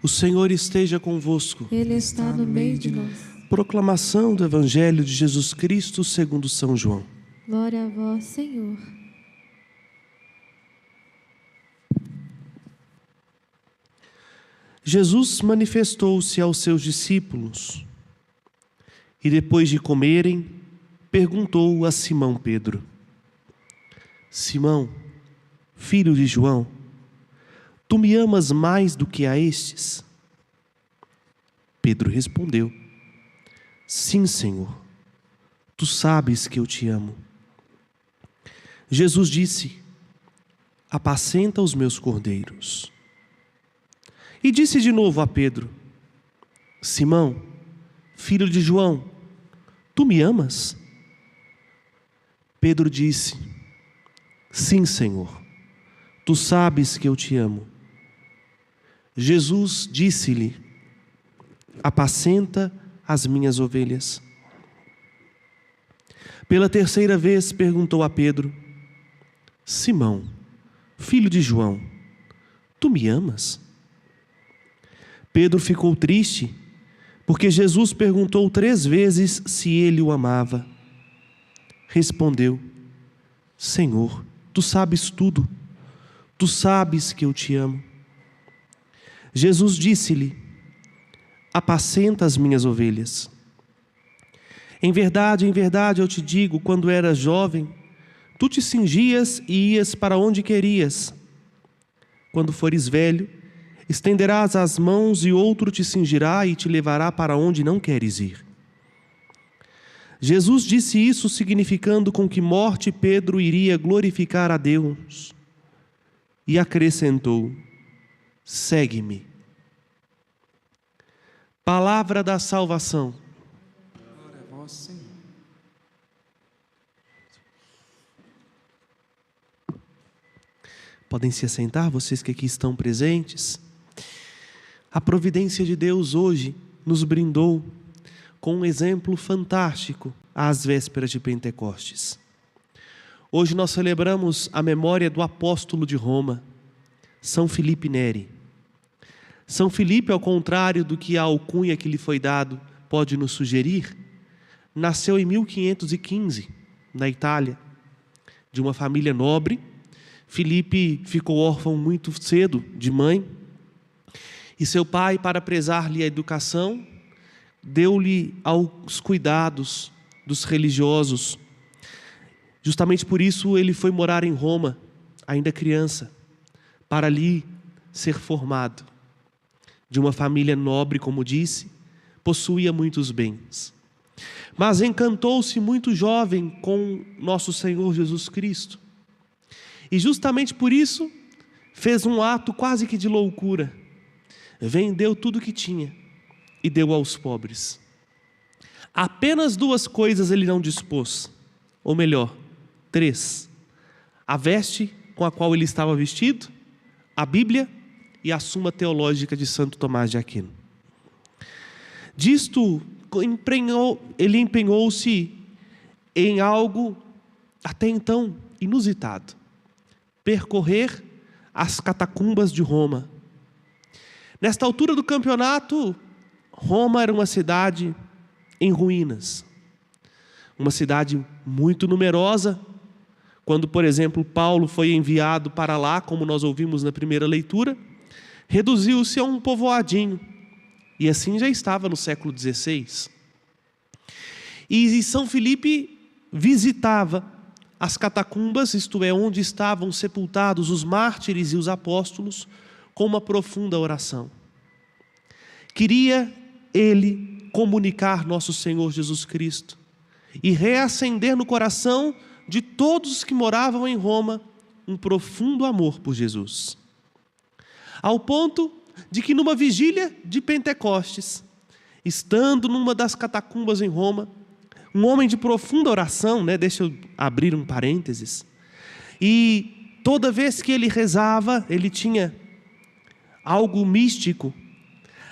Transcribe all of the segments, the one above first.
O Senhor esteja convosco. Ele está no meio de nós. Proclamação do Evangelho de Jesus Cristo segundo São João. Glória a vós, Senhor. Jesus manifestou-se aos seus discípulos e, depois de comerem, perguntou a Simão Pedro: Simão, filho de João, tu me amas mais do que a estes? Pedro respondeu: Sim, Senhor, tu sabes que eu te amo. Jesus disse: Apacenta os meus cordeiros. E disse de novo a Pedro: Simão, filho de João, tu me amas? Pedro disse: Sim, Senhor, tu sabes que eu te amo. Jesus disse-lhe: Apacenta as minhas ovelhas. Pela terceira vez perguntou a Pedro: Simão, filho de João, tu me amas? Pedro ficou triste, porque Jesus perguntou 3 vezes se ele o amava. Respondeu: Senhor, tu sabes tudo, tu sabes que eu te amo. Jesus disse-lhe: Apacenta as minhas ovelhas. Em verdade eu te digo, quando eras jovem, tu te cingias e ias para onde querias. Quando fores velho, estenderás as mãos e outro te cingirá e te levará para onde não queres ir. Jesus disse isso significando com que morte Pedro iria glorificar a Deus. E acrescentou: Segue-me. Palavra da salvação. Glória a vós, Senhor. Podem se assentar, vocês que aqui estão presentes. A providência de Deus hoje nos brindou com um exemplo fantástico às vésperas de Pentecostes. Hoje nós celebramos a memória do apóstolo de Roma, São Filipe Neri. São Filipe, ao contrário do que a alcunha que lhe foi dado pode nos sugerir, nasceu em 1515, na Itália, de uma família nobre. Filipe ficou órfão muito cedo de mãe, e seu pai, para prezar-lhe a educação, deu-lhe aos cuidados dos religiosos. Justamente por isso ele foi morar em Roma, ainda criança, para ali ser formado. De uma família nobre, como disse, possuía muitos bens. Mas encantou-se muito jovem com nosso Senhor Jesus Cristo. E justamente por isso fez um ato quase que de loucura. Vendeu tudo que tinha e deu aos pobres. Apenas 2 coisas ele não dispôs, ou melhor, 3. A veste com a qual ele estava vestido, a Bíblia e a Suma Teológica de Santo Tomás de Aquino. Disto, ele empenhou-se em algo até então inusitado: percorrer as catacumbas de Roma. Nesta altura do campeonato, Roma era uma cidade em ruínas. Uma cidade muito numerosa. Quando, por exemplo, Paulo foi enviado para lá, como nós ouvimos na primeira leitura, reduziu-se a um povoadinho. E assim já estava no século XVI. E São Filipe visitava as catacumbas, isto é, onde estavam sepultados os mártires e os apóstolos, com uma profunda oração. Queria ele comunicar nosso Senhor Jesus Cristo e reacender no coração de todos que moravam em Roma um profundo amor por Jesus. Ao ponto de que numa vigília de Pentecostes, estando numa das catacumbas em Roma, um homem de profunda oração, deixa eu abrir um parênteses, e toda vez que ele rezava, ele tinha algo místico,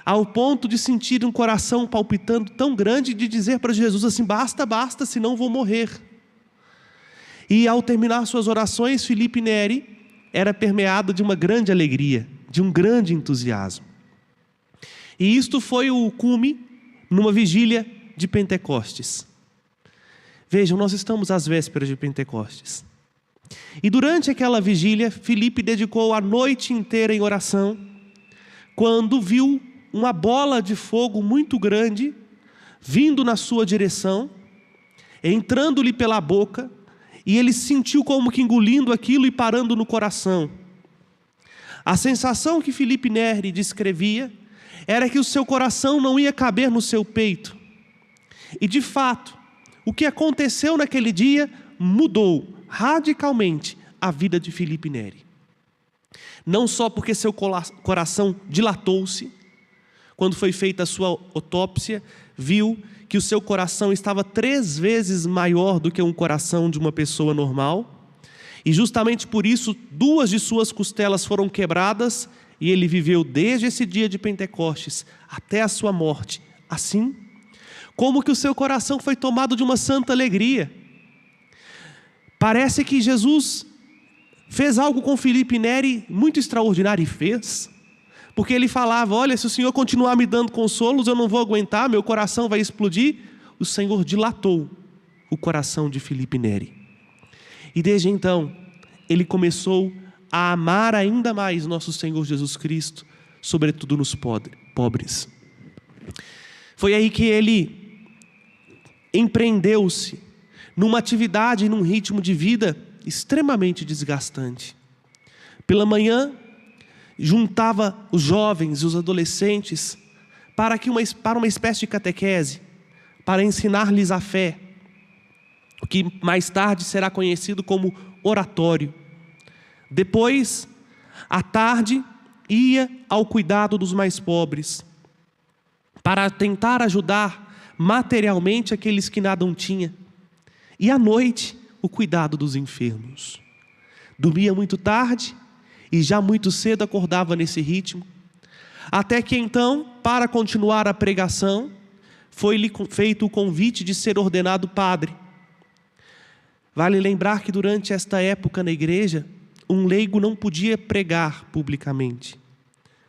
ao ponto de sentir um coração palpitando tão grande, de dizer para Jesus assim: basta, basta, senão vou morrer. E ao terminar suas orações, Filipe Neri era permeado de uma grande alegria, de um grande entusiasmo. E isto foi o cume numa vigília de Pentecostes. Vejam, nós estamos às vésperas de Pentecostes. E durante aquela vigília, Filipe dedicou a noite inteira em oração, quando viu uma bola de fogo muito grande vindo na sua direção, entrando-lhe pela boca, e ele sentiu como que engolindo aquilo e parando no coração. A sensação que Filipe Neri descrevia era que o seu coração não ia caber no seu peito. E de fato, o que aconteceu naquele dia mudou radicalmente a vida de Filipe Neri. Não só porque seu coração dilatou-se, quando foi feita a sua autópsia, viu que o seu coração estava 3 vezes maior do que um coração de uma pessoa normal, e justamente por isso 2 de suas costelas foram quebradas, e ele viveu desde esse dia de Pentecostes até a sua morte, assim como que o seu coração foi tomado de uma santa alegria. Parece que Jesus fez algo com Filipe Neri muito extraordinário, e fez, porque ele falava: olha, se o Senhor continuar me dando consolos, eu não vou aguentar, meu coração vai explodir. O Senhor dilatou o coração de Filipe Neri, e desde então ele começou a amar ainda mais nosso Senhor Jesus Cristo, sobretudo nos pobres. Foi aí que ele empreendeu-se numa atividade e num ritmo de vida extremamente desgastante. Pela manhã, juntava os jovens e os adolescentes para uma espécie de catequese, para ensinar-lhes a fé, o que mais tarde será conhecido como oratório. Depois, à tarde, ia ao cuidado dos mais pobres, para tentar ajudar materialmente aqueles que nada tinham. E à noite, o cuidado dos enfermos. Dormia muito tarde e já muito cedo acordava nesse ritmo. Até que então, para continuar a pregação, foi-lhe feito o convite de ser ordenado padre. Vale lembrar que durante esta época na igreja, um leigo não podia pregar publicamente.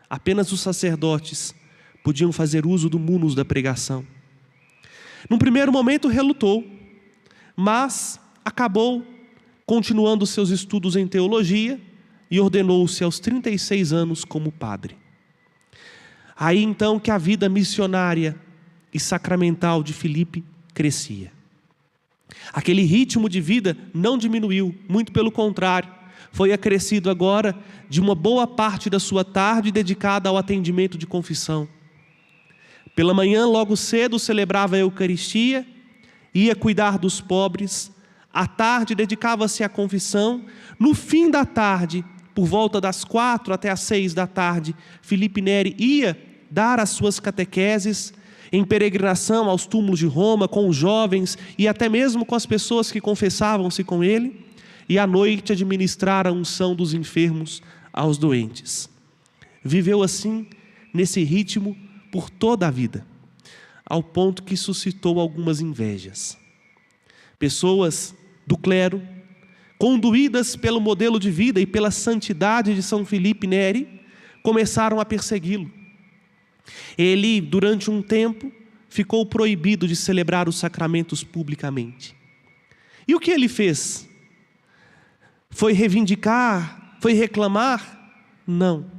Apenas os sacerdotes podiam fazer uso do munus da pregação. Num primeiro momento relutou, mas acabou continuando seus estudos em teologia e ordenou-se aos 36 anos como padre. Aí então que a vida missionária e sacramental de Filipe crescia. Aquele ritmo de vida não diminuiu, muito pelo contrário, foi acrescido agora de uma boa parte da sua tarde dedicada ao atendimento de confissão. Pela manhã, logo cedo, celebrava a Eucaristia, ia cuidar dos pobres. À tarde, dedicava-se à confissão. No fim da tarde, por volta das 4 até as 6 da tarde, Filipe Neri ia dar as suas catequeses em peregrinação aos túmulos de Roma, com os jovens e até mesmo com as pessoas que confessavam-se com ele. E à noite administrar a unção dos enfermos aos doentes. Viveu assim, nesse ritmo, por toda a vida, ao ponto que suscitou algumas invejas. Pessoas do clero, conduídas pelo modelo de vida e pela santidade de São Filipe Neri, começaram a persegui-lo. Ele, durante um tempo, ficou proibido de celebrar os sacramentos publicamente. E o que ele fez? Foi reivindicar? Foi reclamar? Não.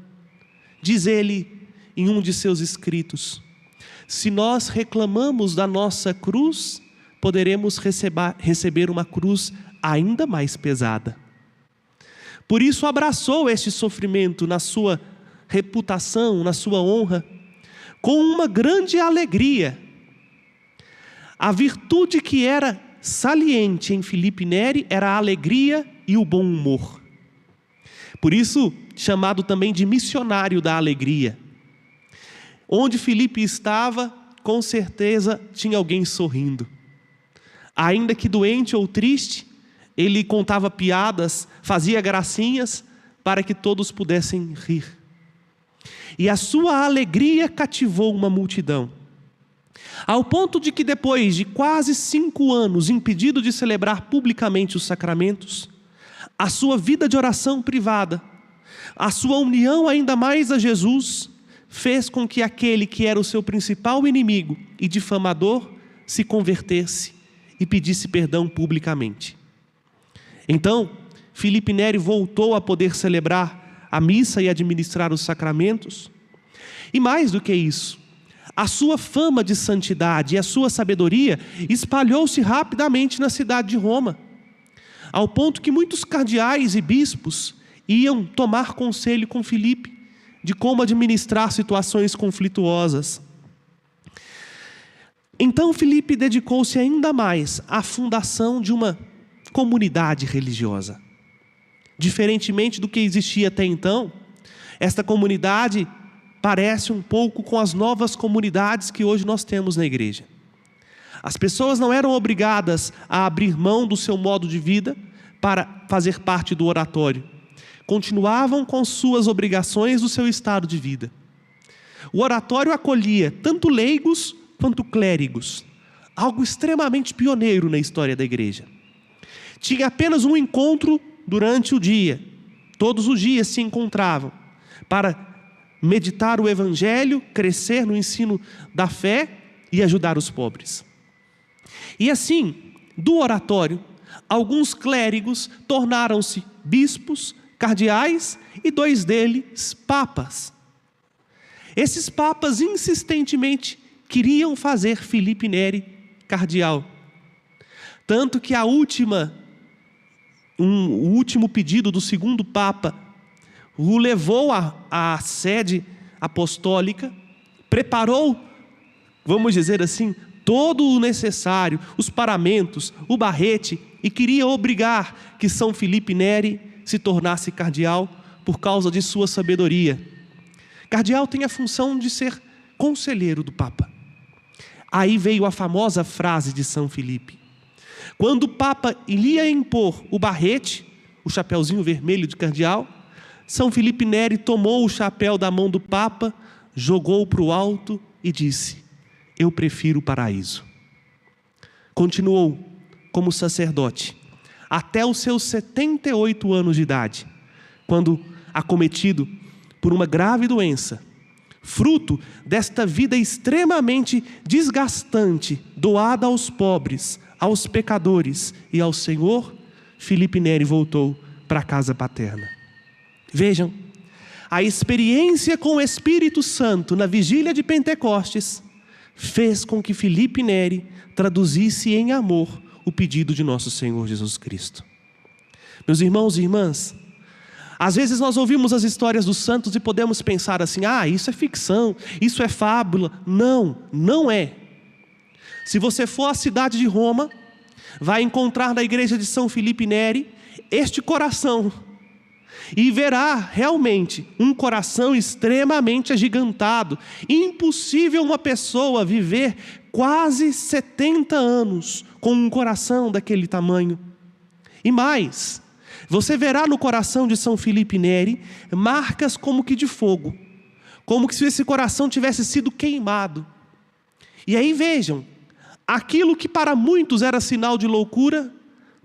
Diz ele em um de seus escritos: se nós reclamamos da nossa cruz, poderemos receber uma cruz ainda mais pesada. Por isso abraçou este sofrimento na sua reputação, na sua honra, com uma grande alegria. A virtude que era saliente em Filipe Neri era a alegria e o bom humor. Por isso, chamado também de missionário da alegria. Onde Filipe estava, com certeza tinha alguém sorrindo. Ainda que doente ou triste, ele contava piadas, fazia gracinhas para que todos pudessem rir. E a sua alegria cativou uma multidão. Ao ponto de que depois de quase 5 anos impedido de celebrar publicamente os sacramentos, a sua vida de oração privada, a sua união ainda mais a Jesus, fez com que aquele que era o seu principal inimigo e difamador se convertesse e pedisse perdão publicamente. Então, Filipe Neri voltou a poder celebrar a missa e administrar os sacramentos. E mais do que isso, a sua fama de santidade e a sua sabedoria espalhou-se rapidamente na cidade de Roma, ao ponto que muitos cardeais e bispos iam tomar conselho com Filipe de como administrar situações conflituosas. Então Filipe dedicou-se ainda mais à fundação de uma comunidade religiosa. Diferentemente do que existia até então, esta comunidade parece um pouco com as novas comunidades que hoje nós temos na igreja. As pessoas não eram obrigadas a abrir mão do seu modo de vida para fazer parte do oratório. Continuavam com suas obrigações do seu estado de vida. O oratório acolhia tanto leigos quanto clérigos, algo extremamente pioneiro na história da igreja. Tinha apenas um encontro durante o dia, todos os dias se encontravam para meditar o evangelho, crescer no ensino da fé e ajudar os pobres. E assim, do oratório, alguns clérigos tornaram-se bispos, cardeais e 2 deles papas. Esses papas insistentemente queriam fazer Filipe Neri cardeal. Tanto que o último pedido do segundo papa o levou à sede apostólica, preparou, vamos dizer assim, todo o necessário, os paramentos, o barrete, e queria obrigar que São Filipe Neri se tornasse cardeal por causa de sua sabedoria. Cardeal tem a função de ser conselheiro do Papa. Aí veio a famosa frase de São Filipe. Quando o Papa ia impor o barrete, o chapeuzinho vermelho de cardeal, São Filipe Neri tomou o chapéu da mão do Papa, jogou para o alto e disse: eu prefiro o paraíso. Continuou como sacerdote até os seus 78 anos de idade, quando, acometido por uma grave doença, fruto desta vida extremamente desgastante, doada aos pobres, aos pecadores e ao Senhor, Filipe Neri voltou para a casa paterna. Vejam, a experiência com o Espírito Santo na vigília de Pentecostes fez com que Filipe Neri traduzisse em amor o pedido de nosso Senhor Jesus Cristo. Meus irmãos e irmãs, às vezes nós ouvimos as histórias dos santos e podemos pensar assim: isso é ficção, isso é fábula. Não, não é. Se você for à cidade de Roma, vai encontrar na igreja de São Filipe Neri este coração, e verá realmente um coração extremamente agigantado. Impossível uma pessoa viver quase 70 anos com um coração daquele tamanho. E mais, você verá no coração de São Filipe Neri marcas como que de fogo, como que se esse coração tivesse sido queimado. E aí vejam, aquilo que para muitos era sinal de loucura,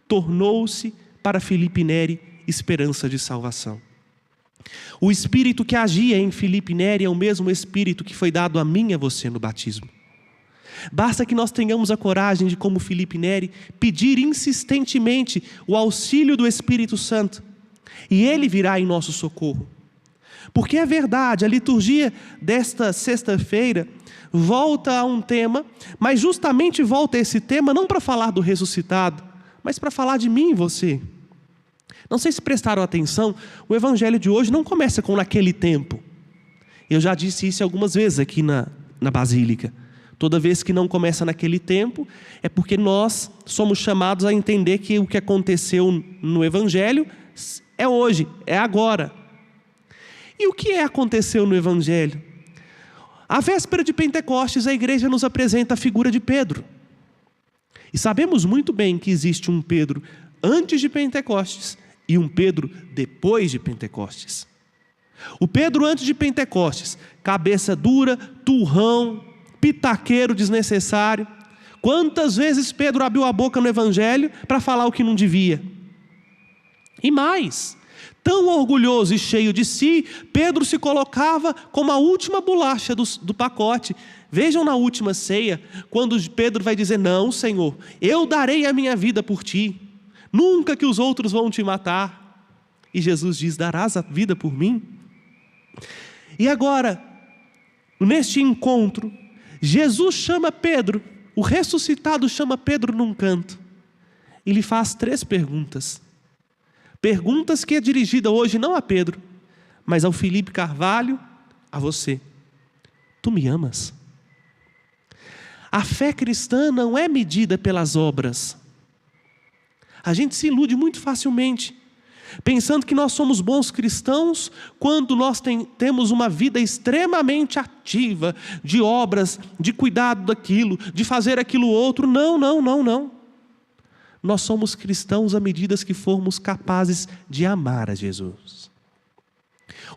tornou-se para Filipe Neri esperança de salvação. O Espírito que agia em Filipe Neri é o mesmo Espírito que foi dado a mim e a você no batismo. Basta que nós tenhamos a coragem de, como Filipe Neri, pedir insistentemente o auxílio do Espírito Santo, e Ele virá em nosso socorro. Porque é verdade, a liturgia desta sexta-feira volta a um tema, mas justamente volta a esse tema não para falar do ressuscitado, mas para falar de mim e você. Não sei se prestaram atenção, o evangelho de hoje não começa com naquele tempo. Eu já disse isso algumas vezes aqui na Basílica. Toda vez que não começa naquele tempo, é porque nós somos chamados a entender que o que aconteceu no evangelho é hoje, é agora. E o que aconteceu no evangelho? À véspera de Pentecostes, a igreja nos apresenta a figura de Pedro. E sabemos muito bem que existe um Pedro antes de Pentecostes e um Pedro depois de Pentecostes. O Pedro antes de Pentecostes, cabeça dura, turrão, pitaqueiro desnecessário. Quantas vezes Pedro abriu a boca no evangelho para falar o que não devia? E mais, Tão orgulhoso e cheio de si, Pedro se colocava como a última bolacha do pacote. Vejam na última ceia, quando Pedro vai dizer: não, Senhor, eu darei a minha vida por ti, nunca que os outros vão te matar. E Jesus diz: darás a vida por mim? E agora, neste encontro, Jesus chama Pedro, o ressuscitado chama Pedro num canto, e lhe faz 3 perguntas. Perguntas que é dirigida hoje não a Pedro, mas ao Felipe Carvalho, a você. Tu me amas? A fé cristã não é medida pelas obras. A gente se ilude muito facilmente, pensando que nós somos bons cristãos quando nós temos uma vida extremamente ativa, de obras, de cuidado daquilo, de fazer aquilo outro. Não, não, não, não. Nós somos cristãos à medida que formos capazes de amar a Jesus.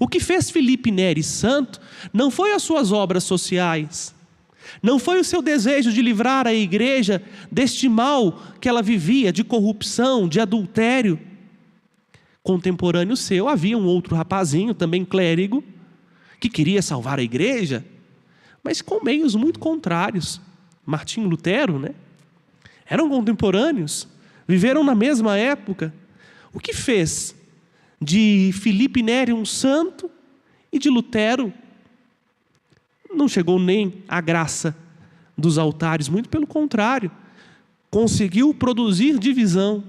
O que fez Felipe Neri santo não foi as suas obras sociais, não foi o seu desejo de livrar a igreja deste mal que ela vivia, de corrupção, de adultério. Contemporâneo seu, havia um outro rapazinho, também clérigo, que queria salvar a igreja, mas com meios muito contrários. Martinho Lutero, né? Eram contemporâneos, viveram na mesma época. O que fez de Felipe Neri um santo e de Lutero não chegou nem à graça dos altares, muito pelo contrário, conseguiu produzir divisão,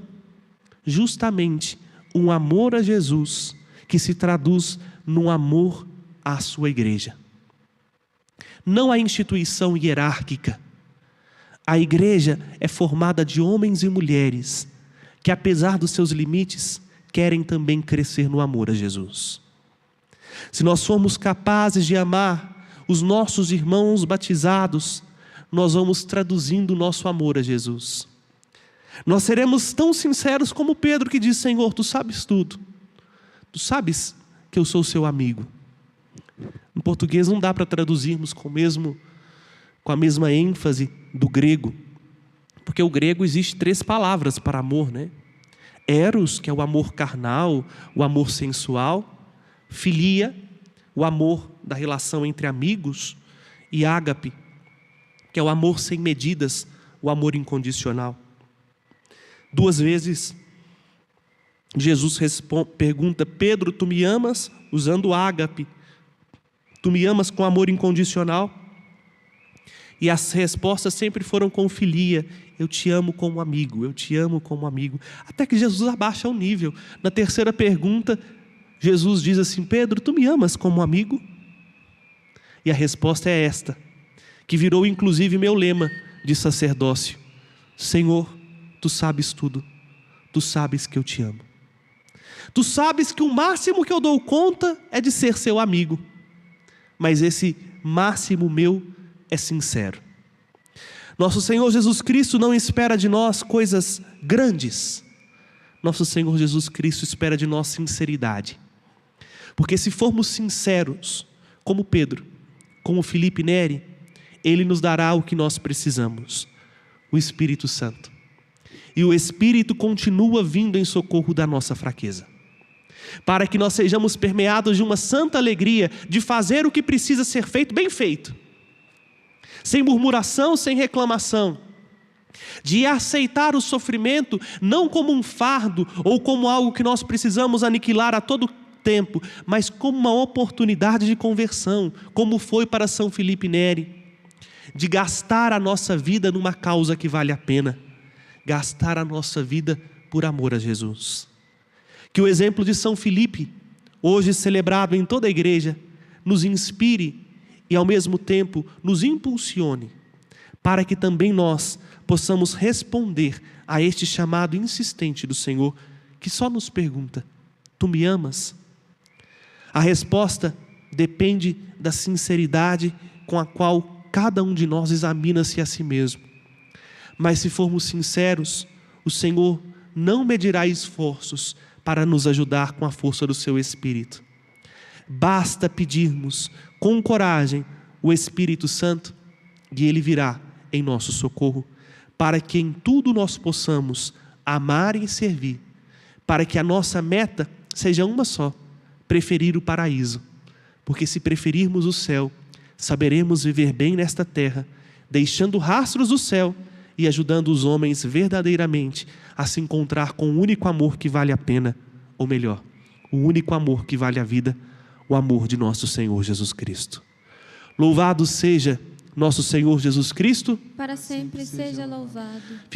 justamente um amor a Jesus, que se traduz num amor à sua igreja. Não a instituição hierárquica. A igreja é formada de homens e mulheres que, apesar dos seus limites, querem também crescer no amor a Jesus. Se nós formos capazes de amar os nossos irmãos batizados, nós vamos traduzindo o nosso amor a Jesus. Nós seremos tão sinceros como Pedro, que diz: Senhor, tu sabes tudo. Tu sabes que eu sou seu amigo. Em português não dá para traduzirmos com a mesma ênfase do grego, porque o grego existe 3 palavras para amor, né? Eros, que é o amor carnal, o amor sensual. Filia, o amor da relação entre amigos. E ágape, que é o amor sem medidas, o amor incondicional. 2 vezes Jesus pergunta: Pedro, tu me amas? Usando ágape. Tu me amas com amor incondicional? E as respostas sempre foram com filia: eu te amo como amigo, eu te amo como amigo. Até que Jesus abaixa o nível. Na 3ª pergunta, Jesus diz assim: Pedro, tu me amas como amigo? E a resposta é esta, que virou inclusive meu lema de sacerdócio: Senhor, tu sabes tudo, tu sabes que eu te amo. Tu sabes que o máximo que eu dou conta é de ser seu amigo, mas esse máximo meu é sincero. Nosso Senhor Jesus Cristo não espera de nós coisas grandes. Nosso Senhor Jesus Cristo espera de nós sinceridade. Porque se formos sinceros, como Pedro, como Felipe Neri, Ele nos dará o que nós precisamos: o Espírito Santo. E o Espírito continua vindo em socorro da nossa fraqueza, para que nós sejamos permeados de uma santa alegria de fazer o que precisa ser feito, bem feito, sem murmuração, sem reclamação, de aceitar o sofrimento não como um fardo ou como algo que nós precisamos aniquilar a todo tempo, mas como uma oportunidade de conversão, como foi para São Felipe Neri, de gastar a nossa vida numa causa que vale a pena, gastar a nossa vida por amor a Jesus. Que o exemplo de São Felipe, hoje celebrado em toda a igreja, nos inspire e ao mesmo tempo nos impulsione, para que também nós possamos responder a este chamado insistente do Senhor, que só nos pergunta: tu me amas? A resposta depende da sinceridade com a qual cada um de nós examina-se a si mesmo. Mas se formos sinceros, o Senhor não medirá esforços para nos ajudar com a força do seu Espírito. Basta pedirmos com coragem o Espírito Santo e Ele virá em nosso socorro, para que em tudo nós possamos amar e servir, para que a nossa meta seja uma só: preferir o paraíso. Porque se preferirmos o céu, saberemos viver bem nesta terra, deixando rastros do céu e ajudando os homens verdadeiramente a se encontrar com o único amor que vale a pena, ou melhor, o único amor que vale a vida, o amor de nosso Senhor Jesus Cristo. Louvado seja nosso Senhor Jesus Cristo. Para sempre seja louvado.